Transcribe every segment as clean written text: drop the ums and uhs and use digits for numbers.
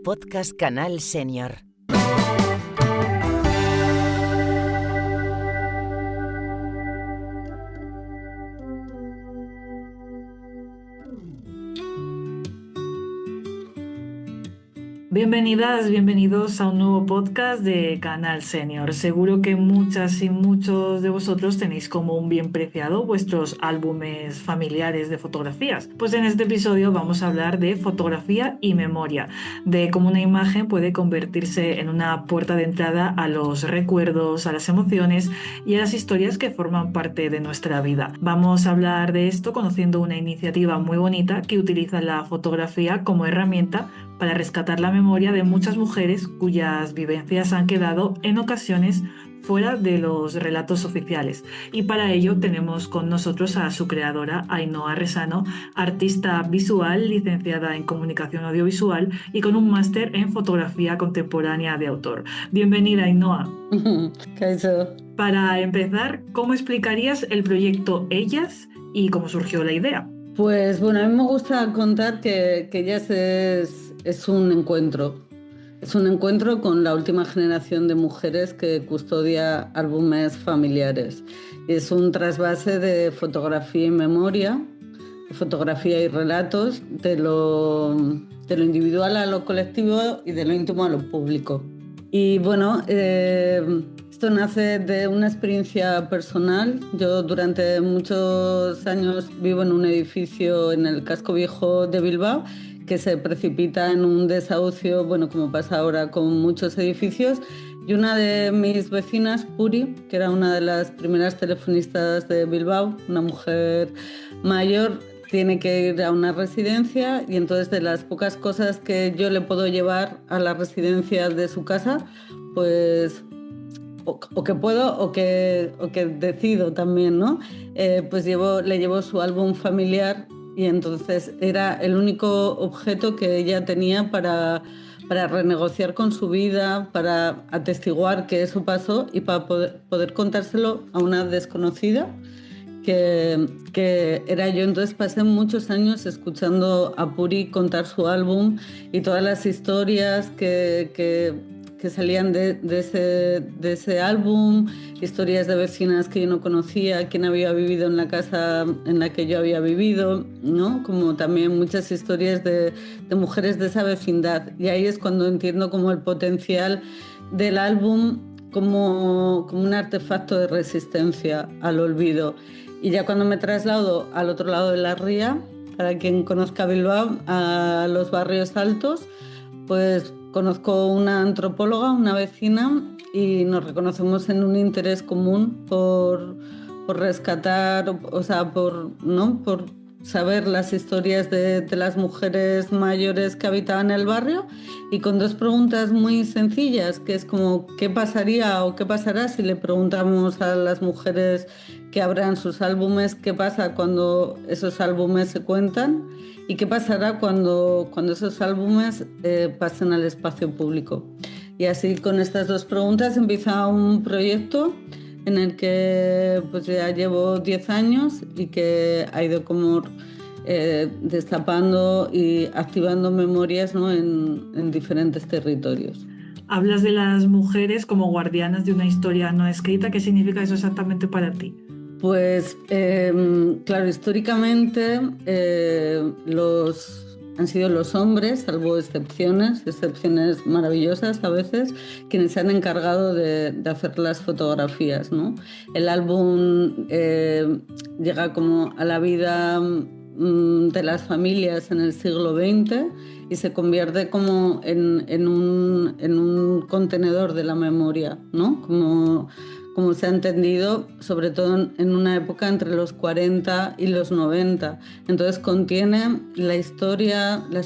Podcast Canal Senior. Bienvenidas, bienvenidos a un nuevo podcast de Canal Senior. Seguro que muchas y muchos de vosotros tenéis como un bien preciado vuestros álbumes familiares de fotografías. Pues en este episodio vamos a hablar de fotografía y memoria, de cómo una imagen puede convertirse en una puerta de entrada a los recuerdos, a las emociones y a las historias que forman parte de nuestra vida. Vamos a hablar de esto conociendo una iniciativa muy bonita que utiliza la fotografía como herramienta para rescatar la memoria de muchas mujeres cuyas vivencias han quedado en ocasiones fuera de los relatos oficiales. Y para ello tenemos con nosotros a su creadora, Ainhoa Resano, artista visual, licenciada en comunicación audiovisual y con un máster en fotografía contemporánea de autor. Bienvenida, Ainhoa. Para empezar, ¿cómo explicarías el proyecto Ellas y cómo surgió la idea? Pues bueno, a mí me gusta contar que Ellas es un encuentro. Es un encuentro con la última generación de mujeres que custodia álbumes familiares. Es un trasvase de fotografía y memoria, de fotografía y relatos, de lo individual a lo colectivo y de lo íntimo a lo público. Y bueno, esto nace de una experiencia personal. Yo durante muchos años vivo en un edificio en el casco viejo de Bilbao que se precipita en un desahucio, bueno, como pasa ahora con muchos edificios, y una de mis vecinas, Puri, que era una de las primeras telefonistas de Bilbao, una mujer mayor, tiene que ir a una residencia y entonces de las pocas cosas que yo le puedo llevar a la residencia de su casa, pues o que puedo o que decido también, ¿no? Pues le llevo su álbum familiar y entonces era el único objeto que ella tenía para renegociar con su vida, para atestiguar que eso pasó y para poder contárselo a una desconocida que era yo. Entonces pasé muchos años escuchando a Puri contar su álbum y todas las historias que salían de ese álbum, historias de vecinas que yo no conocía, quién había vivido en la casa en la que yo había vivido, ¿no? Como también muchas historias de mujeres de esa vecindad. Y ahí es cuando entiendo como el potencial del álbum como un artefacto de resistencia al olvido. Y ya cuando me traslado al otro lado de la ría, para quien conozca Bilbao, a los barrios altos, pues conozco una antropóloga, una vecina, y nos reconocemos en un interés común por rescatar, o sea, por saber las historias de las mujeres mayores que habitaban el barrio, y con dos preguntas muy sencillas, que es como ¿qué pasaría o qué pasará si le preguntamos a las mujeres que abran sus álbumes qué pasa cuando esos álbumes se cuentan y qué pasará cuando esos álbumes pasen al espacio público? Y así con estas dos preguntas empieza un proyecto en el que pues ya llevo 10 años y que ha ido como destapando y activando memorias, ¿no? en diferentes territorios. Hablas de las mujeres como guardianas de una historia no escrita. ¿Qué significa eso exactamente para ti? Pues claro, históricamente han sido los hombres, salvo excepciones maravillosas a veces, quienes se han encargado de hacer las fotografías, ¿no? El álbum llega como a la vida de las familias en el siglo XX y se convierte como en un contenedor de la memoria, ¿no? Como se ha entendido, sobre todo en una época entre los 40 y los 90. Entonces contiene las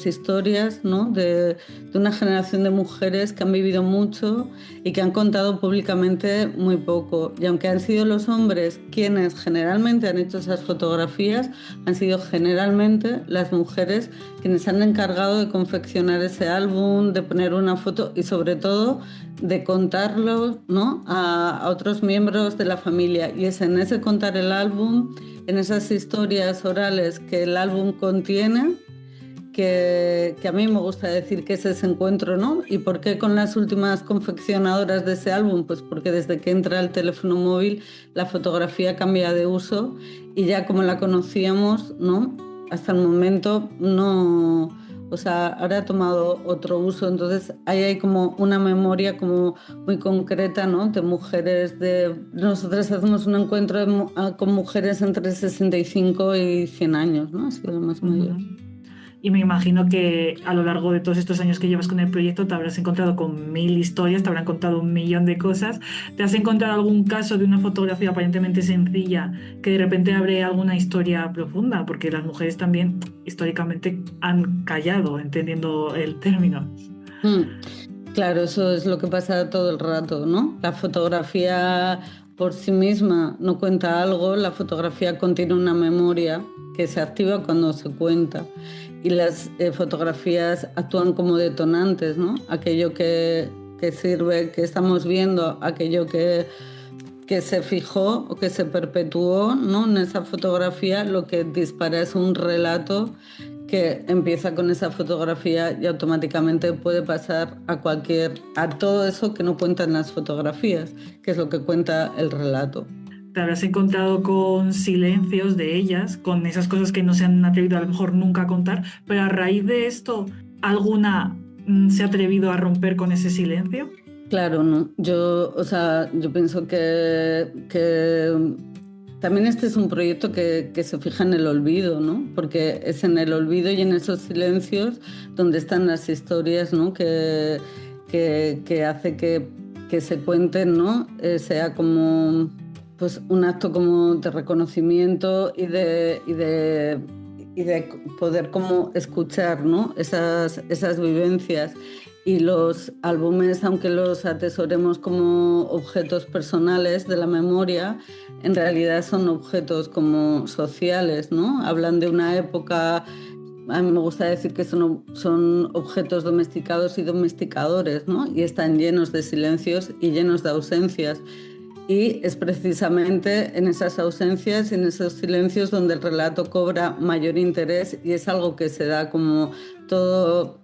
historias, ¿no? de una generación de mujeres que han vivido mucho y que han contado públicamente muy poco. Y aunque han sido los hombres quienes generalmente han hecho esas fotografías, han sido generalmente las mujeres quienes han encargado de confeccionar ese álbum, de poner una foto y sobre todo de contarlo, ¿no? a otros miembros de la familia. Y es en ese contar el álbum, en esas historias orales que el álbum contiene, que a mí me gusta decir que es ese encuentro, ¿no? ¿Y por qué con las últimas confeccionadoras de ese álbum? Pues porque desde que entra el teléfono móvil la fotografía cambia de uso y ya como la conocíamos, ¿no? Hasta el momento no, o sea, ahora ha tomado otro uso, entonces ahí hay como una memoria como muy concreta, ¿no? De mujeres nosotros hacemos un encuentro con mujeres entre 65 y 100 años, ¿no? Así de más mayor. Y me imagino que a lo largo de todos estos años que llevas con el proyecto te habrás encontrado con 1000 historias, te habrán contado 1.000.000 de cosas. ¿Te has encontrado algún caso de una fotografía aparentemente sencilla que de repente abre alguna historia profunda? Porque las mujeres también históricamente han callado, entendiendo el término. Claro, eso es lo que pasa todo el rato, ¿no? La fotografía por sí misma no cuenta algo, la fotografía contiene una memoria que se activa cuando se cuenta. Y las fotografías actúan como detonantes, ¿no? Aquello que sirve, que estamos viendo, aquello que se fijó o que se perpetuó, ¿no? En esa fotografía, lo que dispara es un relato que empieza con esa fotografía y automáticamente puede pasar a todo eso que no cuentan las fotografías, que es lo que cuenta el relato. Te habrás encontrado con silencios de ellas, con esas cosas que no se han atrevido a lo mejor nunca a contar, pero a raíz de esto, ¿alguna se ha atrevido a romper con ese silencio? Claro, no. Yo pienso que también este es un proyecto que se fija en el olvido, ¿no? Porque es en el olvido y en esos silencios donde están las historias, ¿no? Que hace que se cuenten, ¿no? Sea como pues un acto como de reconocimiento y de poder como escuchar, ¿no? esas vivencias. Y los álbumes, aunque los atesoremos como objetos personales de la memoria, en realidad son objetos como sociales, ¿no? Hablan de una época, a mí me gusta decir que son objetos domesticados y domesticadores, ¿no? Y están llenos de silencios y llenos de ausencias. Y es precisamente en esas ausencias y en esos silencios donde el relato cobra mayor interés y es algo que se da como todo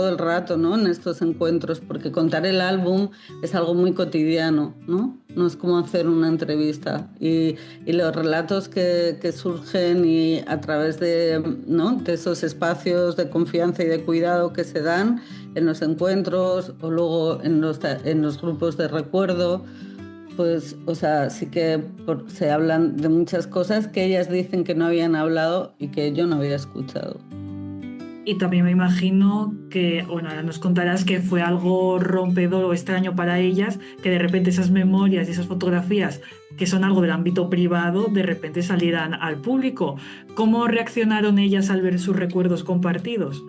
el rato, ¿no? En estos encuentros, porque contar el álbum es algo muy cotidiano, ¿no? No es como hacer una entrevista. Y los relatos que surgen y a través de, ¿no? de esos espacios de confianza y de cuidado que se dan en los encuentros o luego en los grupos de recuerdo, pues, o sea, sí que se hablan de muchas cosas que ellas dicen que no habían hablado y que yo no había escuchado. Y también me imagino que, bueno, ahora nos contarás que fue algo rompedor o extraño para ellas, que de repente esas memorias y esas fotografías, que son algo del ámbito privado, de repente salieran al público. ¿Cómo reaccionaron ellas al ver sus recuerdos compartidos?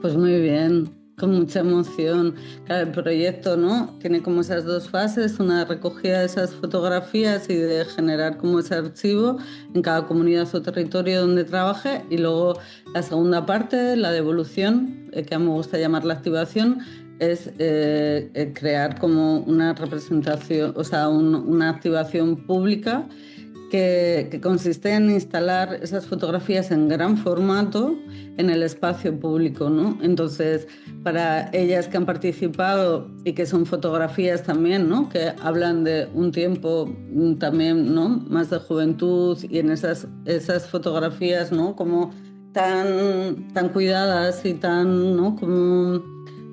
Pues muy bien, con mucha emoción. Claro, el proyecto, ¿no? Tiene como esas dos fases, una recogida de esas fotografías y de generar como ese archivo en cada comunidad o territorio donde trabaje, y luego la segunda parte, la devolución, que a mí me gusta llamar la activación, es crear como una representación, o sea, una activación pública que consiste en instalar esas fotografías en gran formato en el espacio público, ¿no? Entonces, para ellas que han participado y que son fotografías también, ¿no? Que hablan de un tiempo también, ¿no? Más de juventud, y en esas fotografías, ¿no? Como tan cuidadas y tan, ¿no? Como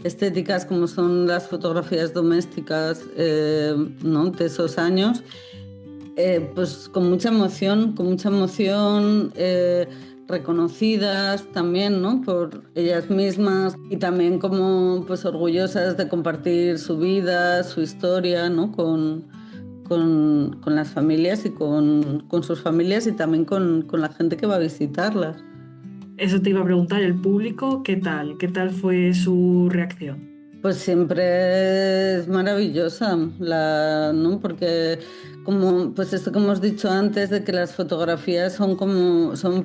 estéticas como son las fotografías domésticas, ¿no? De esos años. Pues con mucha emoción, reconocidas también, ¿no? Por ellas mismas, y también como pues orgullosas de compartir su vida, su historia, ¿no? Con las familias y con sus familias y también con la gente que va a visitarlas. Eso te iba a preguntar, el público, ¿qué tal? ¿Qué tal fue su reacción? Pues siempre es maravillosa, ¿no? Porque pues esto que hemos dicho antes, de que las fotografías son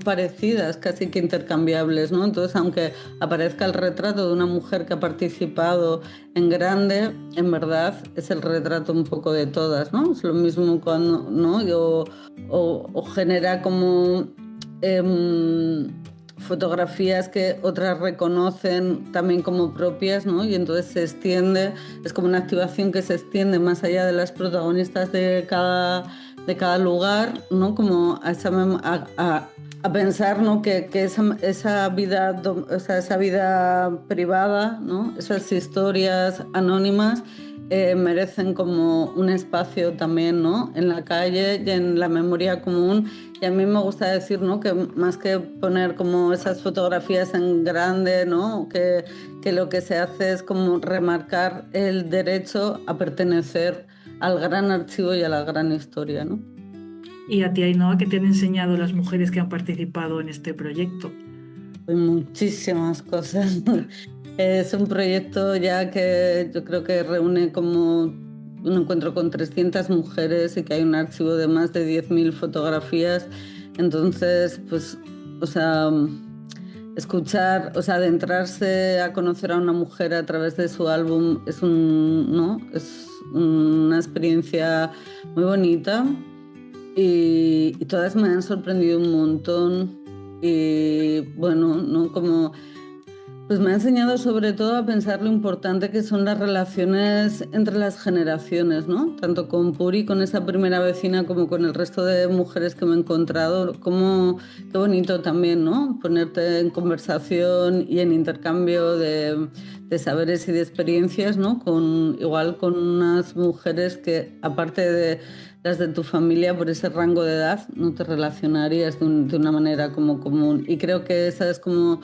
parecidas, casi que intercambiables, ¿no? Entonces, aunque aparezca el retrato de una mujer que ha participado en grande, en verdad es el retrato un poco de todas, ¿no? Es lo mismo cuando, ¿no? O genera como fotografías que otras reconocen también como propias, ¿no? Y entonces se extiende, es como una activación que se extiende más allá de las protagonistas de cada lugar, ¿no? Como a pensar, ¿no? que esa vida, o sea, esa vida privada, ¿no? Esas historias anónimas merecen como un espacio también, ¿no? En la calle y en la memoria común. Y a mí me gusta decir, ¿no? Que más que poner como esas fotografías en grande, ¿no? Que lo que se hace es como remarcar el derecho a pertenecer al gran archivo y a la gran historia, ¿no? Y a ti, Ainhoa, ¿qué te han enseñado las mujeres que han participado en este proyecto? Pues muchísimas cosas. Es un proyecto ya que yo creo que reúne como un encuentro con 300 mujeres y que hay un archivo de más de 10.000 fotografías. Entonces, pues, o sea, escuchar, o sea, adentrarse a conocer a una mujer a través de su álbum es ¿no? Es una experiencia muy bonita y todas me han sorprendido un montón. Y bueno, ¿no? Como pues me ha enseñado sobre todo a pensar lo importante que son las relaciones entre las generaciones, ¿no? Tanto con Puri, con esa primera vecina, como con el resto de mujeres que me he encontrado. Qué bonito también, ¿no? Ponerte en conversación y en intercambio de saberes y de experiencias, ¿no? Igual con unas mujeres que, aparte de las de tu familia, por ese rango de edad, no te relacionarías de una manera como común. Y creo que esa es como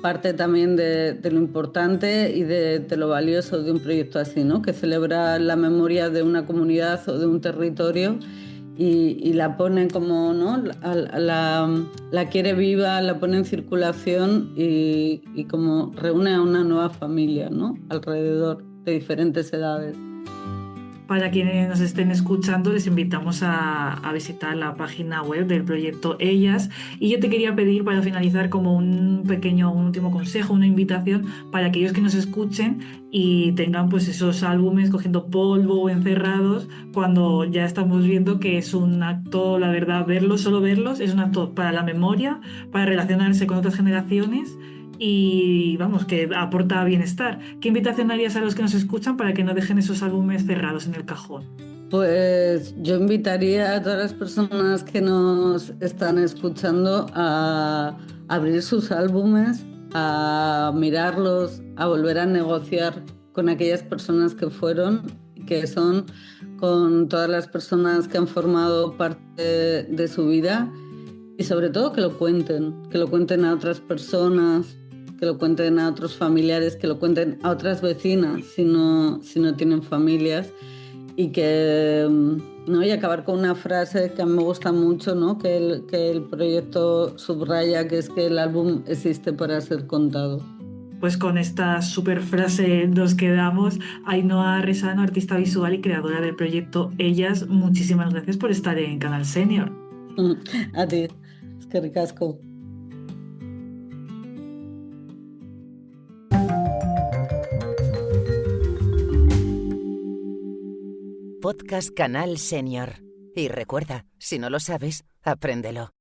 parte también de lo importante y de lo valioso de un proyecto así, ¿no? Que celebra la memoria de una comunidad o de un territorio y la pone como, ¿no? La quiere viva, la pone en circulación y como reúne a una nueva familia, ¿no? Alrededor de diferentes edades. Para quienes nos estén escuchando, les invitamos a visitar la página web del proyecto Ellas. Y yo te quería pedir, para finalizar, como un último consejo, una invitación para aquellos que nos escuchen y tengan pues esos álbumes cogiendo polvo o encerrados, cuando ya estamos viendo que es un acto, la verdad, solo verlos, es un acto para la memoria, para relacionarse con otras generaciones. Y vamos, que aporta bienestar. ¿Qué invitación harías a los que nos escuchan para que no dejen esos álbumes cerrados en el cajón? Pues yo invitaría a todas las personas que nos están escuchando a abrir sus álbumes, a mirarlos, a volver a negociar con aquellas personas que fueron, que son, con todas las personas que han formado parte de su vida y sobre todo que lo cuenten a otras personas, que lo cuenten a otros familiares, que lo cuenten a otras vecinas si no tienen familias y que, ¿no? Y acabar con una frase que a mí me gusta mucho, ¿no? Que el proyecto subraya, que es que el álbum existe para ser contado. Pues con esta super frase nos quedamos. Ainhoa Resano, artista visual y creadora del proyecto Ellas, muchísimas gracias por estar en Canal Senior. A ti, eskerrik asko. Podcast Canal Senior. Y recuerda, si no lo sabes, apréndelo.